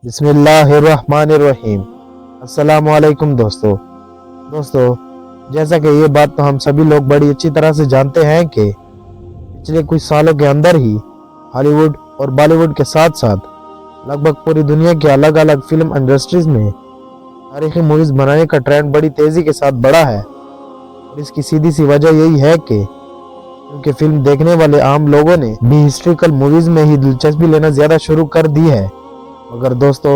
बिस्मिल्लाहिर्रहमानिर्रहीम। अस्सलामुअलैकुम दोस्तों, जैसा कि ये बात तो हम सभी लोग बड़ी अच्छी तरह से जानते हैं कि पिछले कुछ सालों के अंदर ही हॉलीवुड और बॉलीवुड के साथ साथ लगभग पूरी दुनिया की अलग अलग फिल्म इंडस्ट्रीज में तारीखी मूवीज़ बनाने का ट्रेंड बड़ी तेज़ी के साथ बढ़ा है। और इसकी सीधी सी वजह यही है कि क्योंकि फिल्म देखने वाले आम लोगों ने भी हिस्ट्रिकल मूवीज़ में ही दिलचस्पी लेना ज़्यादा शुरू कर दी है। मगर दोस्तों,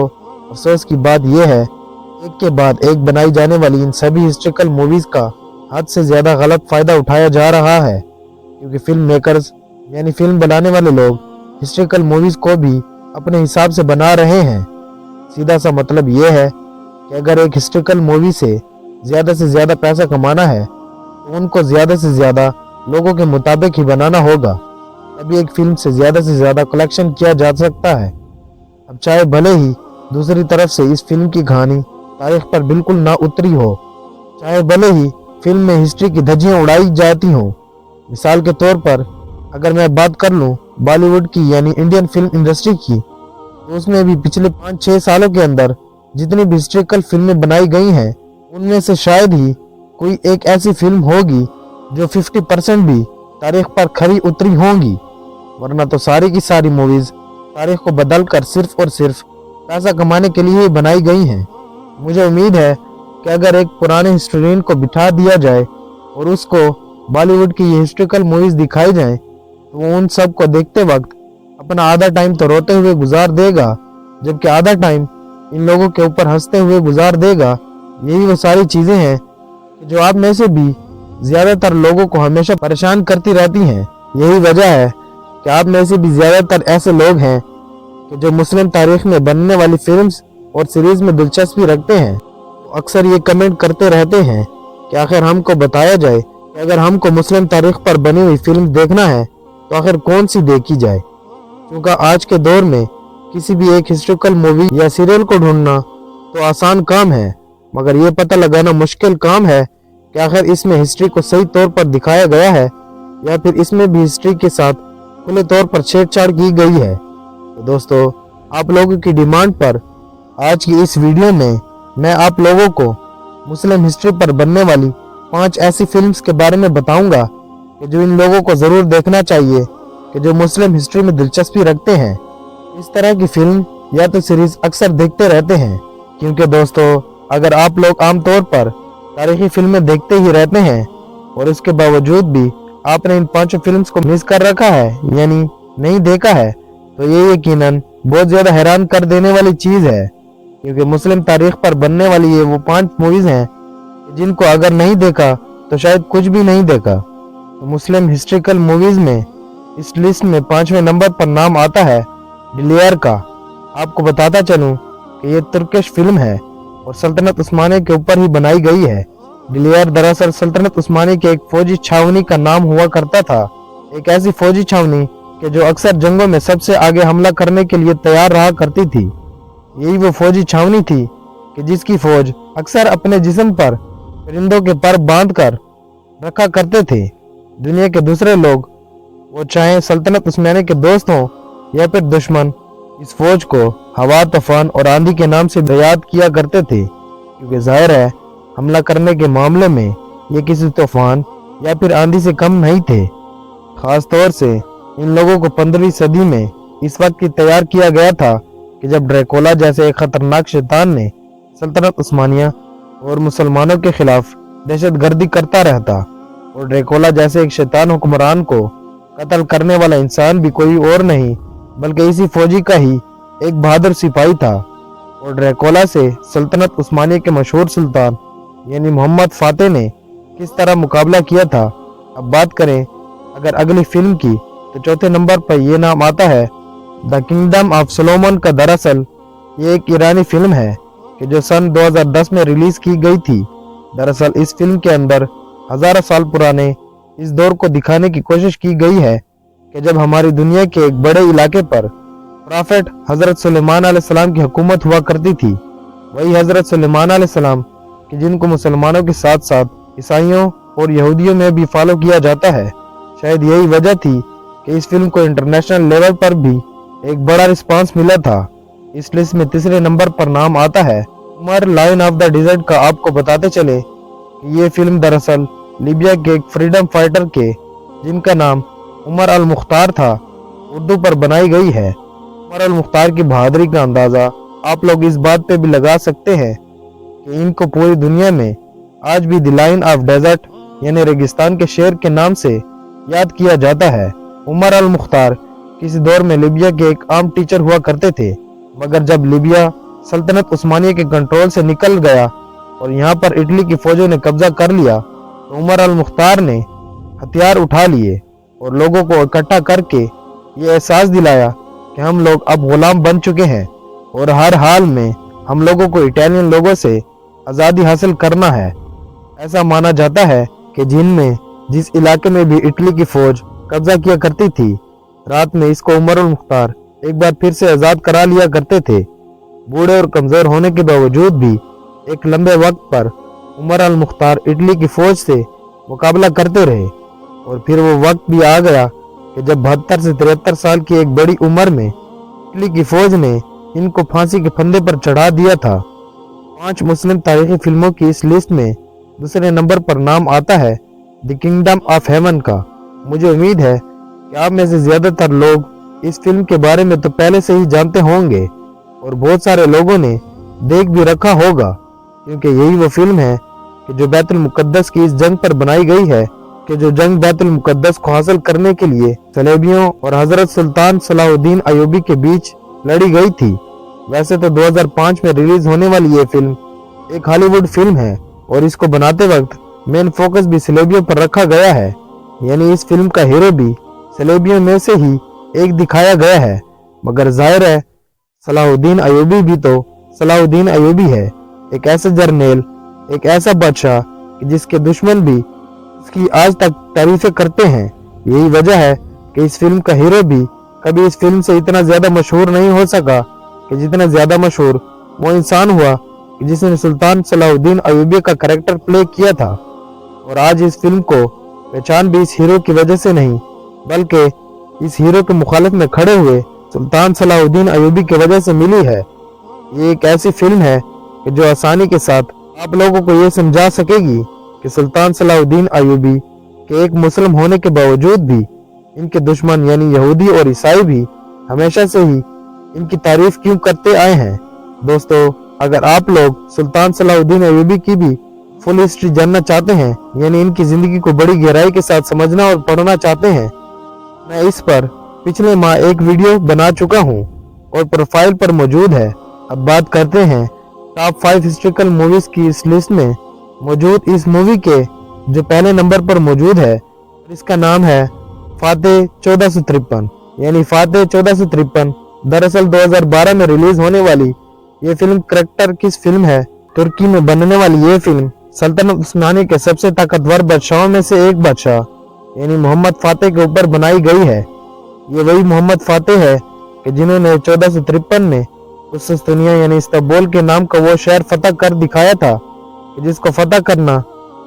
अफसोस की बात यह है एक के बाद एक बनाई जाने वाली इन सभी हिस्ट्रिकल मूवीज़ का हद से ज़्यादा गलत फ़ायदा उठाया जा रहा है, क्योंकि फिल्म मेकर्स यानी फिल्म बनाने वाले लोग हिस्ट्रिकल मूवीज़ को भी अपने हिसाब से बना रहे हैं। सीधा सा मतलब यह है कि अगर एक हिस्ट्रिकल मूवी से ज़्यादा पैसा कमाना है तो उनको ज़्यादा से ज़्यादा लोगों के मुताबिक ही बनाना होगा, तभी एक फिल्म से ज़्यादा कलेक्शन किया जा सकता है। अब चाहे भले ही दूसरी तरफ से इस फिल्म की कहानी तारीख पर बिल्कुल ना उतरी हो, चाहे भले ही फिल्म में हिस्ट्री की धज्जियां उड़ाई जाती हों। मिसाल के तौर पर अगर मैं बात कर लूं बॉलीवुड की यानी इंडियन फिल्म इंडस्ट्री की, तो उसमें भी पिछले 5-6 सालों के अंदर जितनी भी हिस्ट्रिकल फिल्में बनाई गई हैं उनमें से शायद ही कोई एक ऐसी फिल्म होगी जो 50% भी तारीख पर खरी उतरी होंगी, वरना तो सारी की सारी मूवीज़ तारीख को बदलकर सिर्फ और सिर्फ पैसा कमाने के लिए ही बनाई गई हैं। मुझे उम्मीद है कि अगर एक पुराने हिस्टोरियन को बिठा दिया जाए और उसको बॉलीवुड की ये हिस्ट्रिकल मूवीज़ दिखाई जाएं, तो वो उन सब को देखते वक्त अपना आधा टाइम तो रोते हुए गुजार देगा, जबकि आधा टाइम इन लोगों के ऊपर हंसते हुए गुजार देगा। यही वो सारी चीज़ें हैं कि जो आप में से भी ज़्यादातर लोगों को हमेशा परेशान करती रहती हैं। यही वजह है कि आप में से भी ज़्यादातर ऐसे लोग हैं कि जो मुस्लिम तारीख में बनने वाली फिल्म्स और सीरीज़ में दिलचस्पी रखते हैं, तो अक्सर ये कमेंट करते रहते हैं कि आखिर हमको बताया जाए कि अगर हमको मुस्लिम तारीख पर बनी हुई फिल्म देखना है तो आखिर कौन सी देखी जाए। क्योंकि आज के दौर में किसी भी एक हिस्ट्रिकल मूवी या सीरियल को ढूंढना तो आसान काम है, मगर ये पता लगाना मुश्किल काम है कि आखिर इसमें हिस्ट्री को सही तौर पर दिखाया गया है या फिर इसमें भी हिस्ट्री के साथ खुले तौर पर छेड़छाड़ की गई है। तो दोस्तों, आप लोगों की डिमांड पर आज की इस वीडियो में मैं आप लोगों को मुस्लिम हिस्ट्री पर बनने वाली 5 ऐसी फिल्म्स के बारे में बताऊंगा कि जो इन लोगों को ज़रूर देखना चाहिए कि जो मुस्लिम हिस्ट्री में दिलचस्पी रखते हैं। इस तरह की फिल्म या तो सीरीज अक्सर देखते रहते हैं, क्योंकि दोस्तों अगर आप लोग आमतौर पर तारीखी फिल्में देखते ही रहते हैं और इसके बावजूद भी आपने इन 5 फिल्म्स को मिस कर रखा है यानी नहीं देखा है, तो ये यकीनन बहुत ज़्यादा हैरान कर देने वाली चीज़ है, क्योंकि मुस्लिम तारीख पर बनने वाली ये वो 5 मूवीज़ हैं जिनको अगर नहीं देखा तो शायद कुछ भी नहीं देखा। तो मुस्लिम हिस्ट्रिकल मूवीज़ में इस लिस्ट में 5वें नंबर पर नाम आता है डिलियर का। आपको बताता चलूँ कि ये तुर्किश फिल्म है और सल्तनत उस्मानिया के ऊपर ही बनाई गई है। डिलियर दरअसल सल्तनत उस्मानिया की एक फौजी छावनी का नाम हुआ करता था, एक ऐसी फौजी छावनी कि जो अक्सर जंगों में सबसे आगे हमला करने के लिए तैयार रहा करती थी। यही वो फौजी छावनी थी कि जिसकी फौज अक्सर अपने जिस्म पर परिंदों के पर बांध कर रखा करते थे। दुनिया के दूसरे लोग, वो चाहे सल्तनत उस्मानिया के दोस्त हों या फिर दुश्मन, इस फौज को हवा, तूफान और आंधी के नाम से याद किया करते थे, क्योंकि जाहिर है हमला करने के मामले में ये किसी तूफान या फिर आंधी से कम नहीं थे। खास तौर से इन लोगों को 15वीं सदी में इस वक्त की तैयार किया गया था कि जब ड्रैकुला जैसे एक खतरनाक शैतान ने सल्तनत उस्मानिया और मुसलमानों के खिलाफ दहशतगर्दी करता रहता, और ड्रैकुला जैसे एक शैतान हुक्मरान को कत्ल करने वाला इंसान भी कोई और नहीं बल्कि इसी फौजी का ही एक बहादुर सिपाही था। और ड्रैकुला से सल्तनत उस्मानिया के मशहूर सुल्तान यानी मोहम्मद फातेह ने किस तरह मुकाबला किया था। अब बात करें अगर अगली फिल्म की, तो चौथे नंबर पर यह नाम आता है द किंगडम ऑफ सोलोमन का। दरअसल ये एक ईरानी फिल्म है कि जो सन 2010 में रिलीज की गई थी। दरअसल इस फिल्म के अंदर हजारों साल पुराने इस दौर को दिखाने की कोशिश की गई है कि जब हमारी दुनिया के एक बड़े इलाके पर प्रॉफेट हजरत सुलेमान अलैहिस्सलाम की हुकूमत हुआ करती थी। वही हजरत सुलेमान अलैहिस्सलाम कि जिनको मुसलमानों के साथ साथ ईसाइयों और यहूदियों में भी फॉलो किया जाता है। शायद यही वजह थी कि इस फिल्म को इंटरनेशनल लेवल पर भी एक बड़ा रिस्पांस मिला था। इस लिस्ट में तीसरे नंबर पर नाम आता है Omar lion of the desert का। आपको बताते चले कि ये फिल्म दरअसल लीबिया के एक फ्रीडम फाइटर के, जिनका नाम उमर अल मुख्तार था, उर्दू पर बनाई गई है। उमर अल मुख्तार की बहादुरी का अंदाज़ा आप लोग इस बात पे भी लगा सकते हैं कि इनको पूरी दुनिया में आज भी द लायन ऑफ डेजर्ट यानी रेगिस्तान के शेर के नाम से याद किया जाता है। उमर अल मुख्तार किसी दौर में लीबिया के एक आम टीचर हुआ करते थे, मगर जब लीबिया सल्तनत उस्मानिया के कंट्रोल से निकल गया और यहाँ पर इटली की फौजों ने कब्जा कर लिया तो उमर अल मुख्तार ने हथियार उठा लिए और लोगों को इकट्ठा करके ये एहसास दिलाया कि हम लोग अब गुलाम बन चुके हैं और हर हाल में हम लोगों को इटालियन लोगों से आज़ादी हासिल करना है। ऐसा माना जाता है कि जिस इलाके में भी इटली की फौज कब्जा किया करती थी, रात में इसको उमर अल मुख्तार एक बार फिर से आज़ाद करा लिया करते थे। बूढ़े और कमज़ोर होने के बावजूद भी एक लंबे वक्त पर उमर अल मुख्तार इटली की फौज से मुकाबला करते रहे और फिर वो वक्त भी आ गया कि जब 72 से 73 साल की एक बड़ी उम्र में इटली की फौज ने इनको फांसी के फंदे पर चढ़ा दिया था। 5 मुस्लिम तारीखी फिल्मों की इस लिस्ट में दूसरे नंबर पर नाम आता है द किंगडम ऑफ हेवन का। मुझे उम्मीद है कि आप में से ज्यादातर लोग इस फिल्म के बारे में तो पहले से ही जानते होंगे और बहुत सारे लोगों ने देख भी रखा होगा, क्योंकि यही वो फिल्म है कि जो बैतुल मुकद्दस की इस जंग पर बनाई गई है कि जो जंग बैतुल मुकद्दस को हासिल करने के लिए सलेबियों और हजरत सुल्तान सलाहुद्दीन अयूबी के बीच लड़ी गई थी। वैसे तो 2005 में रिलीज होने वाली ये फिल्म एक हॉलीवुड फिल्म है और इसको बनाते वक्त मेन फोकस भी सलेबियों पर रखा गया है, यानी इस फिल्म का हीरो भी सलेबियों में से ही एक दिखाया गया है। मगर जाहिर है सलाहुद्दीन अयूबी भी तो सलाहुद्दीन अयूबी है, एक ऐसा जर्नेल, एक ऐसा बादशाह कि जिसके दुश्मन भी इसकी आज तक तारीफें करते हैं। यही वजह है कि इस फिल्म का हीरो भी कभी इस फिल्म से इतना ज्यादा मशहूर नहीं हो सका कि जितना ज्यादा मशहूर वो इंसान हुआ कि जिसने सुल्तान सलाहुद्दीन अयूबी का कैरेक्टर प्ले किया था। और आज इस फिल्म को पहचान भी इस हीरो की वजह से नहीं, बल्कि इस हीरो के मुखालिफ में खड़े हुए सुल्तान सलाहुद्दीन अयूबी की वजह से मिली है। ये एक ऐसी फिल्म है कि जो आसानी के साथ आप लोगों को ये समझा सकेगी कि सुल्तान सलाहुद्दीन अयूबी के एक मुस्लिम होने के बावजूद भी इनके दुश्मन यानी यहूदी और ईसाई भी हमेशा से ही इनकी तारीफ क्यों करते आए हैं। दोस्तों, अगर आप लोग सुल्तान सलाहुद्दीन अयूबी की भी फुल हिस्ट्री जानना चाहते हैं, यानी इनकी जिंदगी को बड़ी गहराई के साथ समझना और पढ़ना चाहते हैं, मैं इस पर पिछले माह एक वीडियो बना चुका हूं और प्रोफाइल पर मौजूद है। अब बात करते हैं टॉप 5 हिस्ट्रिकल मूवीज की इस लिस्ट में मौजूद इस मूवी के जो पहले नंबर पर मौजूद है, इसका नाम है फातेह 1453 यानी फातेह 1453। दरअसल 2012 में रिलीज होने वाली ये फिल्म करेक्टर किस फिल्म है। तुर्की में बनने वाली ये फिल्म सल्तनत उस्मानिया के सबसे ताकतवर बादशाहों में से एक बादशाह यानी मोहम्मद फातेह के ऊपर बनाई गई है। ये वही मोहम्मद फातेह है कि जिन्होंने 1453 में कुस्तुनिया यानी इस्तांबुल के नाम का वो शहर फतह कर दिखाया था कि जिसको फतह करना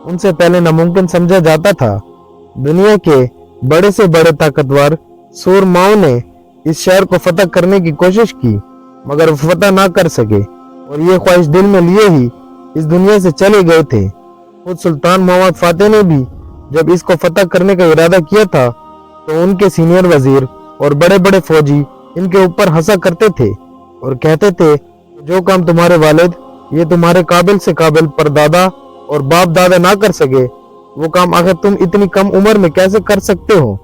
उनसे पहले नामुमकिन समझा जाता था। दुनिया के बड़े से बड़े ताकतवर सूरमाओं ने इस शहर को फतह करने की कोशिश की, मगर फतह ना कर सके और ये ख्वाहिश दिल में लिए ही इस दुनिया से चले गए थे। खुद सुल्तान मोहम्मद फातेह ने भी जब इसको फतह करने का इरादा किया था तो उनके सीनियर वजीर और बड़े बड़े फौजी इनके ऊपर हंसा करते थे और कहते थे जो काम तुम्हारे वालिद ये तुम्हारे काबिल से काबिल परदादा और बाप दादा ना कर सके, वो काम आखिर तुम इतनी कम उम्र में कैसे कर सकते हो।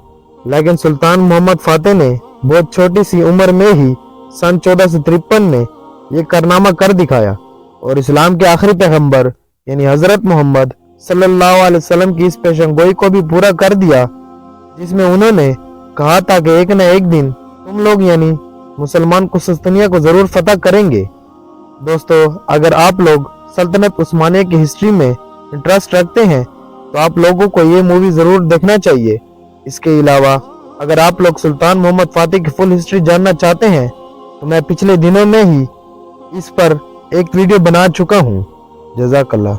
लेकिन सुल्तान मोहम्मद फातेह ने बहुत छोटी सी उम्र में ही सन 1453 में ये कारनामा कर दिखाया और इस्लाम के आखिरी पैगंबर यानी हजरत मोहम्मद सल्लल्लाहु अलैहि वसल्लम की इस पेशंगोई को भी पूरा कर दिया, जिसमें उन्होंने कहा था कि एक न एक दिन तुम लोग यानी मुसलमान कुस्तुनिया को जरूर फतह करेंगे। दोस्तों, अगर आप लोग सल्तनत उस्मानिया की हिस्ट्री में इंटरेस्ट रखते हैं तो आप लोगों को ये मूवी जरूर देखना चाहिए। इसके अलावा अगर आप लोग सुल्तान मोहम्मद फातेह की फुल हिस्ट्री जानना चाहते हैं तो मैं पिछले दिनों में ही इस पर एक वीडियो बना चुका हूँ। जज़ाकल्लाह।